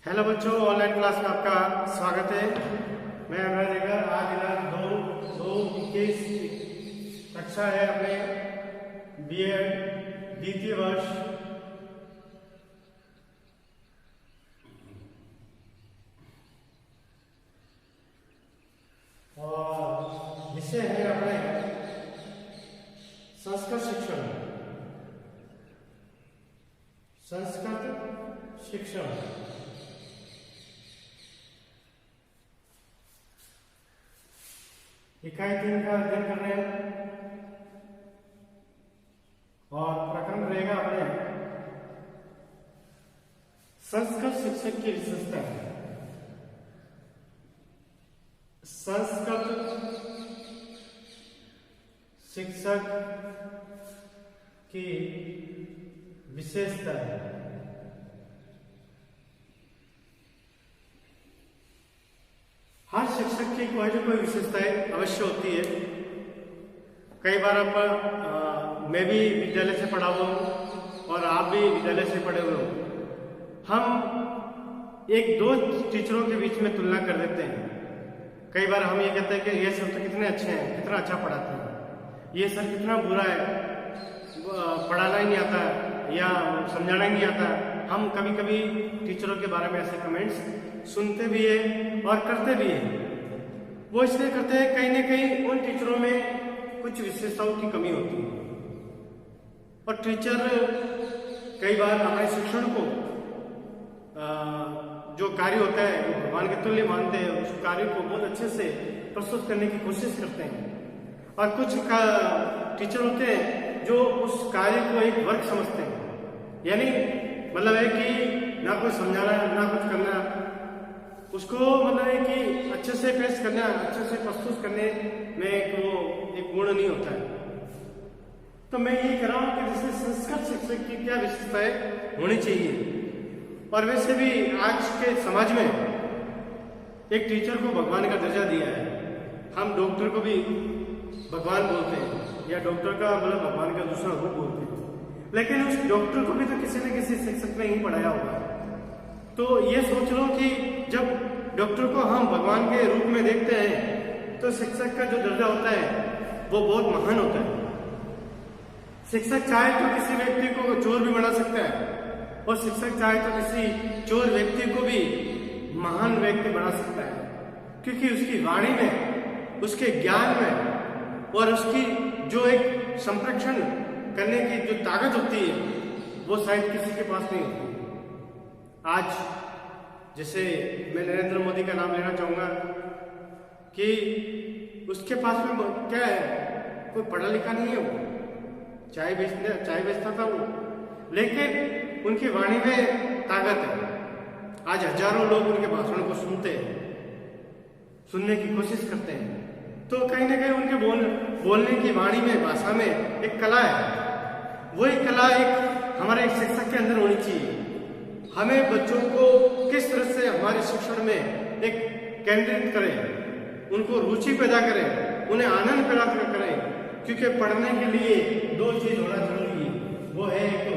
Hello बच्चों, online class में आपका स्वागत है। मैं अनुराग देगर। आज दिनांक 2/2/21 कक्षा है अपने बीएड द्वितीय वर्ष। और विषय है अपने संस्कृत शिक्षण। संस्कृत शिक्षण इकाई 3 का अध्ययन कर रहे हैं और प्रकरण रहेगा अपने संस्कृत शिक्षक की विशेषता। संस्कृत शिक्षक की विशेषता है। हर शिक्षक की कोई ना कोई विशेषताएं अवश्य होती है। कई बार मैं भी विद्यालय से पढ़ा हुआ हूँ और आप भी विद्यालय से पढ़े हुए हो। हम एक दो टीचरों के बीच में तुलना कर देते हैं। कई बार हम ये कहते हैं कि ये सर तो कितने अच्छे हैं, कितना अच्छा पढ़ाते हैं, ये सर कितना बुरा है, पढ़ाना ही नहीं आता या समझाना ही नहीं आता। हम कभी कभी टीचरों के बारे में ऐसे कमेंट्स सुनते भी है और करते भी है। वो इसलिए करते हैं कहीं ना कहीं उन टीचरों में कुछ विशेषताओं की कमी होती है और टीचर कई बार अपने शिक्षण को जो कार्य होता है वो भगवान के तुल्य मानते हैं। उस कार्य को बहुत अच्छे से प्रस्तुत करने की कोशिश करते हैं और कुछ टीचर होते हैं जो उस कार्य को एक वर्क समझते हैं। यानी मतलब है कि ना कुछ समझाना ना कुछ करना, उसको मतलब है कि अच्छे से पेश करना, अच्छे से प्रस्तुत करने में वो एक गुण नहीं होता है। तो मैं ये कह रहा हूँ कि जैसे संस्कृत शिक्षक की क्या विशेषताएं होनी चाहिए। और वैसे भी आज के समाज में एक टीचर को भगवान का दर्जा दिया है। हम डॉक्टर को भी भगवान बोलते हैं या डॉक्टर का मतलब भगवान का दूसरा रूप बोलते हैं, लेकिन उस डॉक्टर को भी तो किसी न किसी शिक्षक ने ही पढ़ाया होगा। तो ये सोच लो कि जब डॉक्टर को हम भगवान के रूप में देखते हैं तो शिक्षक का जो दर्जा होता है वो बहुत महान होता है। शिक्षक चाहे तो किसी व्यक्ति को चोर भी बना सकता है और शिक्षक चाहे तो किसी चोर व्यक्ति को भी महान व्यक्ति बना सकता है, क्योंकि उसकी वाणी में, उसके ज्ञान में और उसकी जो एक संप्रेषण करने की जो ताकत होती है वो शायद किसी के पास नहीं होती। आज जैसे मैं नरेंद्र मोदी का नाम लेना चाहूंगा कि उसके पास में क्या है, कोई पढ़ा लिखा नहीं है। वो चाय बेचता था वो, लेकिन उनकी वाणी में ताकत है। आज हजारों लोग उनके भाषण को सुनते हैं, सुनने की कोशिश करते हैं। तो कहीं ना कहीं उनके बोलने की वाणी में, भाषा में एक कला है। वही कला एक हमारे शिक्षक के अंदर होनी चाहिए। हमें बच्चों को किस तरह से हमारे शिक्षण में एक केंद्रित करें, उनको रुचि पैदा करें, उन्हें आनंद पैदा करें, क्योंकि पढ़ने के लिए दो चीज होना जरूरी है। वो है एक तो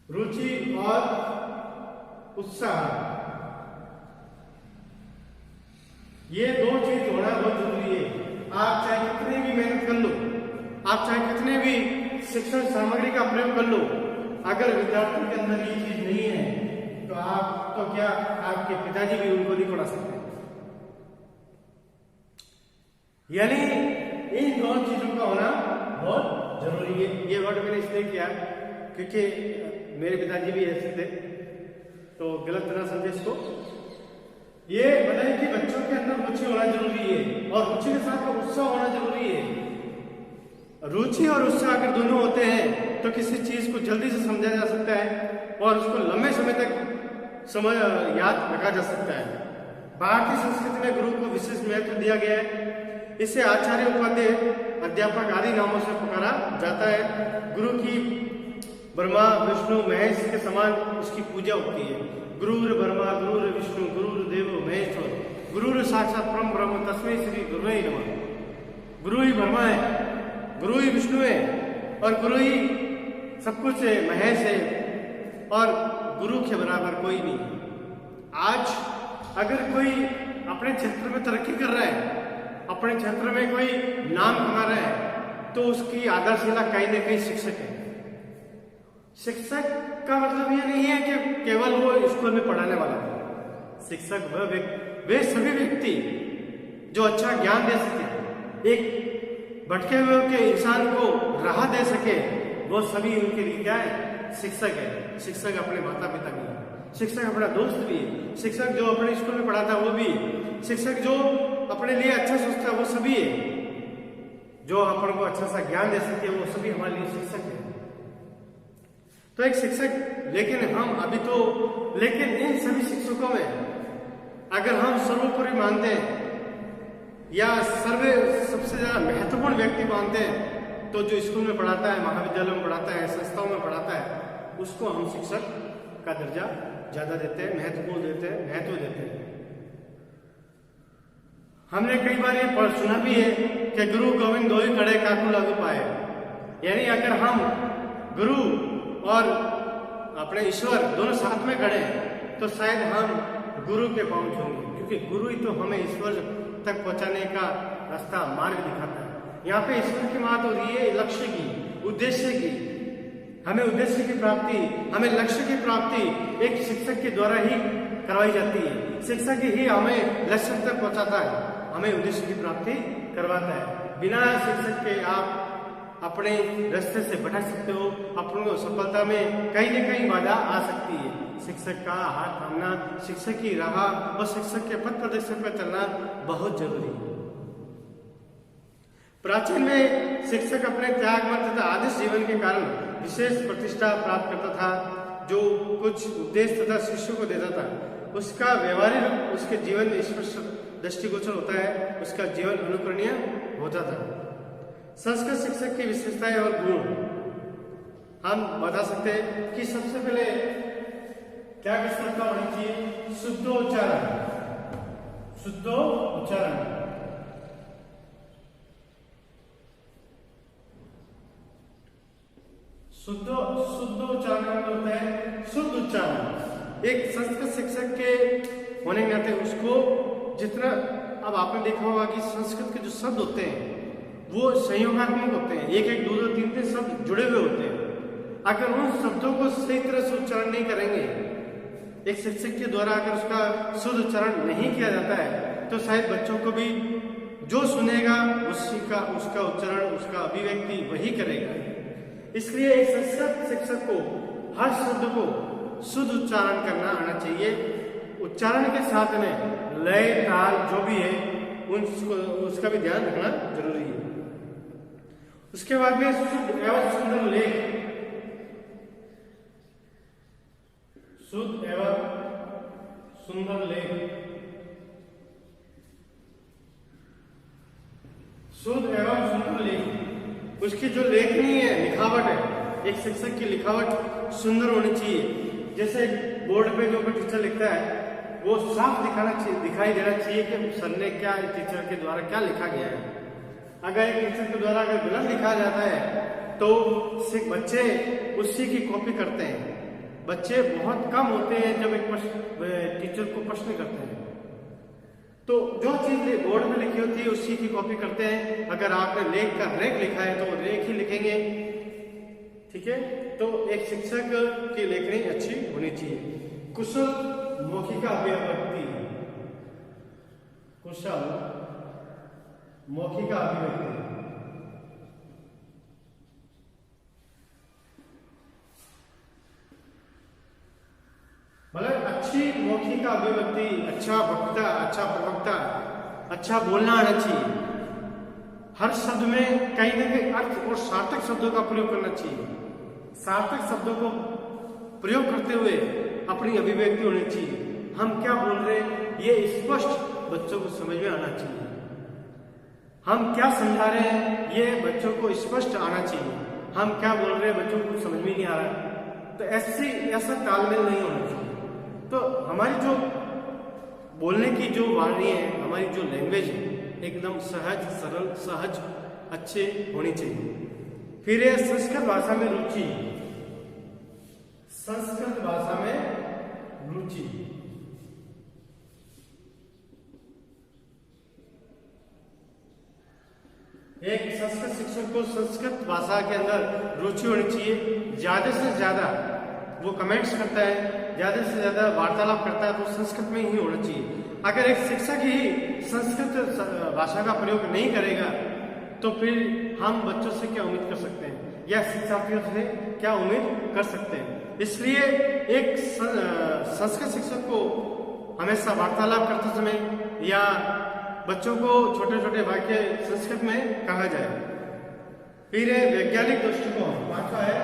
रुचि और उत्साह। ये दो चीज होना बहुत जरूरी है। आप चाहे कितनी भी मेहनत कर लो, आप चाहे कितने भी शिक्षण सामग्री का प्रयोग कर लो, अगर विद्यार्थी के अंदर ये चीज नहीं है तो आप तो क्या, आपके पिताजी भी उनको नहीं पढ़ा सकते। यानी इन दोनों चीजों का होना बहुत जरूरी है। ये वर्ड मैंने इसलिए किया क्योंकि मेरे पिताजी भी ऐसे थे, तो गलत ना समझे इसको। ये बताइए कि बच्चों के अंदर रुचि होना जरूरी है और रुचि के साथ उत्साह होना जरूरी है। रुचि और उत्साह अगर दोनों होते हैं तो किसी चीज को जल्दी से समझा जा सकता है और उसको लंबे समय तक याद रखा जा सकता है। भारतीय संस्कृति में गुरु को विशेष महत्व दिया गया है। इसे आचार्य, उपाध्याय, अध्यापक आदि नामों से पुकारा जाता है। गुरु की ब्रह्मा विष्णु महेश के समान उसकी पूजा होती है। गुरुर ब्रह्मा गुरुर विष्णु गुरुर देवो महेश्वर गुरुर साक्षात परम ब्रह्म तस्मै श्री गुरुवे नमः। गुरु ही ब्रह्मा है, गुरु ही विष्णु है और गुरु ही सब कुछ है, महेश है और गुरु के बराबर कोई नहीं है। आज अगर कोई अपने क्षेत्र में तरक्की कर रहा है, अपने क्षेत्र में कोई नाम कमा रहा है, तो उसकी आधारशिला कहीं ना कहीं शिक्षक है। शिक्षक का मतलब ये नहीं है कि केवल वो स्कूल में पढ़ाने वाला है। शिक्षक वे सभी व्यक्ति जो अच्छा ज्ञान दे सके, एक भटके हुए के इंसान को राह दे सके, वो सभी उनके लिए क्या है? शिक्षक है। शिक्षक अपने माता पिता भी है, शिक्षक अपना दोस्त भी है, शिक्षक जो अपने स्कूल में पढ़ाता है वो भी है, शिक्षक जो अपने लिए अच्छा सोचता है वो सभी है, जो अपन को अच्छा सा ज्ञान दे सके वो सभी हमारे लिए शिक्षक है। तो एक शिक्षक, लेकिन इन सभी शिक्षकों में अगर हम सर्वोपरि मानते हैं या सबसे ज्यादा महत्वपूर्ण व्यक्ति मानते हैं, तो जो स्कूल में पढ़ाता है, महाविद्यालय में पढ़ाता है, संस्थाओं में पढ़ाता है, उसको हम शिक्षक का दर्जा ज्यादा देते हैं, महत्व देते हैं। हमने कई बार ये सुना भी है कि गुरु गोविंद दोई कड़े काकू लागू पाए, यानी अगर हम गुरु और अपने ईश्वर दोनों साथ में खड़े तो शायद हम गुरु के पांव छूएंगे, क्योंकि गुरु ही तो हमें ईश्वर तक पहुंचाने का रास्ता, मार्ग दिखाता है। यहाँ पे ईश्वर की बात हो रही है लक्ष्य की, उद्देश्य की। हमें उद्देश्य की प्राप्ति, हमें लक्ष्य की प्राप्ति एक शिक्षक के द्वारा ही करवाई जाती है। शिक्षक ही हमें लक्ष्य तक पहुंचाता है, हमें उद्देश्य की प्राप्ति करवाता है। बिना शिक्षक के आप अपने रास्ते से भटक सकते हो, अपनी सफलता में कहीं न कहीं बाधा आ सकती है। शिक्षक का हाथ थामना, शिक्षक की राह और शिक्षक के पथ प्रदर्शन पर चलना बहुत जरूरी है। प्राचीन में शिक्षक अपने त्यागमय तथा आदर्श जीवन के कारण विशेष प्रतिष्ठा प्राप्त करता था। जो कुछ उपदेश तथा शिष्यों को देता था, उसका व्यवहारिक रूप उसके जीवन में स्पष्ट दृष्टिगोचर होता है, उसका जीवन अनुकरणीय होता था। संस्कृत शिक्षक की विशेषताएं और गुण हम बता सकते हैं कि सबसे पहले क्या विशेषता होनी चाहिए? शुद्धोच्चारण। शुद्ध उच्चारण होता है, शुद्ध उच्चारण। एक संस्कृत शिक्षक के होने के नाते उसको जितना, अब आपने देखा होगा कि संस्कृत के जो शब्द होते हैं वो संयोगात्मक होते हैं, एक एक दो दो तीन तीन शब्द जुड़े हुए होते हैं। अगर उन शब्दों को सही तरह से उच्चारण नहीं करेंगे, एक शिक्षक के द्वारा अगर उसका शुद्ध उच्चारण नहीं किया जाता है, तो शायद बच्चों को भी जो सुनेगा उसी का उसका उच्चारण, उसका अभिव्यक्ति वही करेगा। इसलिए एक संस्कृत शिक्षक को हर शब्द को शुद्ध उच्चारण करना आना चाहिए। उच्चारण के साथ में लय, ताल जो भी है उसका भी ध्यान रखना जरूरी है। उसके बाद में शुद्ध एवं सुंदर लेख। शुद्ध एवं सुंदर लेख। शुद्ध एवं सुंदर लेख, उसकी जो लेखनी है, लिखावट है, एक शिक्षक की लिखावट सुंदर होनी चाहिए। जैसे बोर्ड पे जो टीचर लिखता है वो साफ दिखाई देना चाहिए कि सर ने क्या, टीचर के द्वारा क्या लिखा गया है। अगर एक टीचर के द्वारा अगर गलत लिखा जाता है तो बच्चे उसी की कॉपी करते हैं। बच्चे बहुत कम होते हैं जब एक टीचर को प्रश्न करते हैं, तो जो चीज बोर्ड में लिखी होती है उसी की कॉपी करते हैं। अगर आपने लेख का रेख लिखा है तो वो रेख ही लिखेंगे, ठीक है। तो एक शिक्षक की लेखनी अच्छी होनी चाहिए। कुशल मौखिक अभिव्यक्ति। कुशल मौखिक अभिव्यक्ति, मतलब अच्छी मौखिक अभिव्यक्ति, अच्छा वक्ता, अच्छा प्रवक्ता, अच्छा बोलना आना चाहिए। हर शब्द में कहीं ना कहीं अर्थ और सार्थक शब्दों का प्रयोग करना चाहिए। सार्थक शब्दों को प्रयोग करते हुए अपनी अभिव्यक्ति होनी चाहिए। हम क्या बोल रहे हैं ये स्पष्ट बच्चों को समझ में आना चाहिए। हम क्या समझा रहे हैं ये बच्चों को स्पष्ट आना चाहिए। हम क्या बोल रहे हैं बच्चों को समझ में नहीं आ रहा है, तो ऐसा तालमेल नहीं होना चाहिए। तो हमारी जो बोलने की जो वाणी है, हमारी जो लैंग्वेज है, एकदम सहज, सरल, सहज, अच्छे होनी चाहिए। फिर है संस्कृत भाषा में रुचि। संस्कृत भाषा में रुचि। एक संस्कृत शिक्षक को संस्कृत भाषा के अंदर रुचि होनी चाहिए। ज्यादा से ज्यादा वो कमेंट्स करता है, ज्यादा से ज्यादा वार्तालाप करता है तो संस्कृत में ही होना चाहिए। अगर एक शिक्षक ही संस्कृत भाषा का प्रयोग नहीं करेगा तो फिर हम बच्चों से क्या उम्मीद कर सकते हैं या शिक्षार्थियों से क्या उम्मीद कर सकते हैं। इसलिए एक संस्कृत शिक्षक को हमेशा वार्तालाप करते समय या बच्चों को छोटे छोटे वाक्य संस्कृत में कहा जाए। फिर है वैज्ञानिक दृष्टिकोण। पांचवा है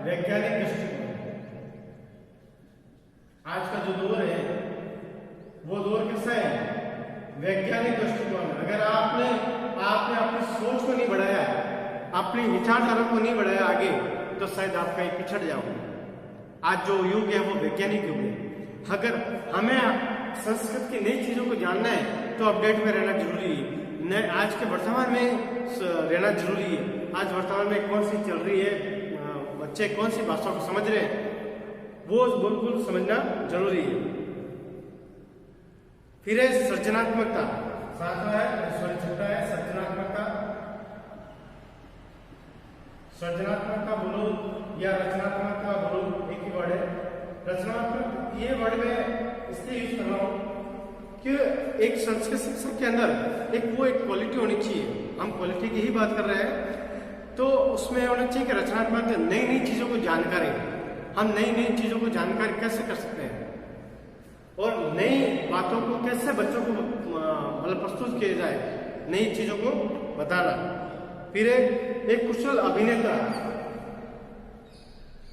वैज्ञानिक दृष्टिकोण। आज का जो दौर है वो दौर कैसा है? वैज्ञानिक दृष्टिकोण। अगर आपने अपनी सोच को नहीं बढ़ाया, अपनी विचारधारा को नहीं बढ़ाया आगे, तो शायद आप कहीं पिछड़ जाओगे। आज जो युग है वो वैज्ञानिक युग है। अगर हमें संस्कृत की नई चीजों को जानना है तो अपडेट में रहना जरूरी है। आज के वर्तमान में रहना जरूरी है। आज वर्तमान में कौन सी चल रही है, बच्चे कौन सी भाषा को समझ रहे हैं, वो बिल्कुल समझना जरूरी है। फिर है सृजनात्मकता। सातवां है छठा है सृजनात्मकता। सृजनात्मकता बोलो या रचनात्मकता बोलो, एक ही वर्ड है। रचनात्मक ये वर्ड में इसलिए यूज कर रहा हूं कि एक संस्कृत शिक्षक के अंदर एक क्वालिटी होनी चाहिए। हम क्वालिटी की ही बात कर रहे हैं तो उसमें होना चाहिए कि रचनात्मक नई नई चीजों को जानकारी। हम नई नई चीजों को जानकारी कैसे कर सकते हैं और नई बातों को कैसे बच्चों को मतलब प्रस्तुत किया जाए, नई चीजों को बताना। फिर एक कुशल अभिनेता।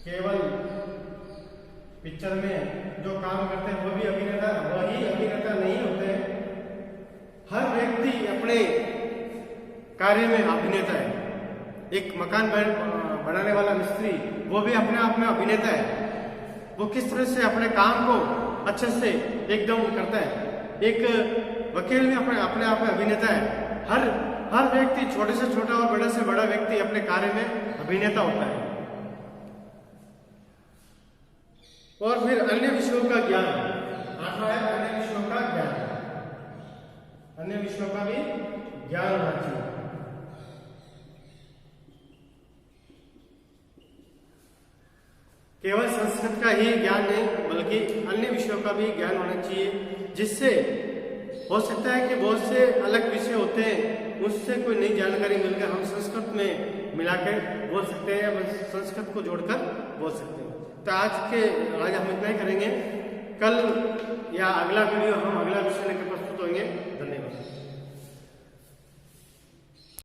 केवल पिक्चर में जो काम करते हैं वो भी अभिनेता, वही अभिनेता नहीं होते। हर व्यक्ति अपने कार्य में अभिनेता है। एक मकान बनाने वाला मिस्त्री वो भी अपने आप में अभिनेता है। वो किस तरह से अपने काम को अच्छे से एकदम करता है। एक वकील भी अपने आप में अभिनेता है। हर व्यक्ति, छोटे से छोटा और बड़े से बड़ा व्यक्ति अपने कार्य में अभिनेता होता है। और फिर अन्य विषयों का ज्ञान। आठवां है अन्य विषयों का ज्ञान। अन्य विषयों का भी ज्ञान होना चाहिए। केवल संस्कृत का ही ज्ञान नहीं बल्कि अन्य विषयों का भी ज्ञान होना चाहिए, जिससे हो सकता है कि बहुत से अलग विषय होते हैं, उससे कोई नई जानकारी मिलकर हम संस्कृत में मिलाकर बोल सकते हैं या संस्कृत को जोड़कर बोल सकते हैं। तो आज हम इतना ही करेंगे। कल या अगला वीडियो हम अगला विषय लेकर